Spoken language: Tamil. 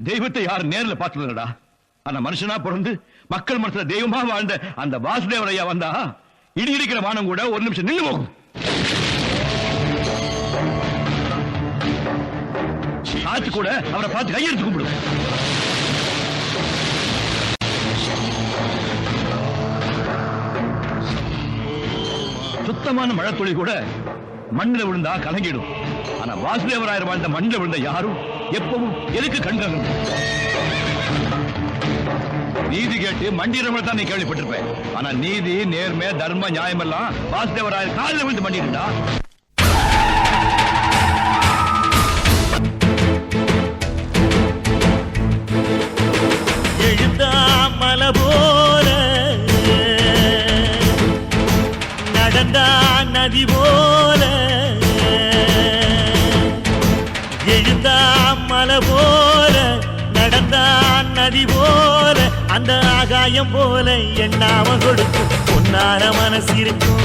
தெய்வத்தை யாரும் நேரில் பார்த்ததுடா. ஆனா மனுஷனா பிறந்து மக்கள் மனசுல தெய்வமா வாழ்ந்த அந்த வாசுதேவரையா வந்தா இடி இடிக்கிற வானம் கூட ஒரு நிமிஷம் நின்று போகும். காத்து கூட அவரை பார்த்து கையெடுத்து கும்பிடும். சுத்தமான மழை துளி கூட மண்ணில் விழுந்தா கலங்கிடும். ஆனா வாசுதேவராயர் வாழ்ந்த மண்ணில் விழுந்த யாரும் எப்பவும் எதுக்கு கண்கள் நீதி கேட்டு மண்டிரவனை தான் நீ கேள்விப்பட்டிருப்ப. ஆனா நீதி நேர்மை தர்ம நியாயம் எல்லாம் வாசுதேவராயர் காலில் விழுந்து மண்டிருந்தா. எழுந்தாமல போல நடந்தா நதி போல எழுந்தாமல போல நடந்தா நதி போல அந்த ஆகாயம் போல எண்ணாம கொடுக்கும் பொன்னான மனசு இருக்கும்.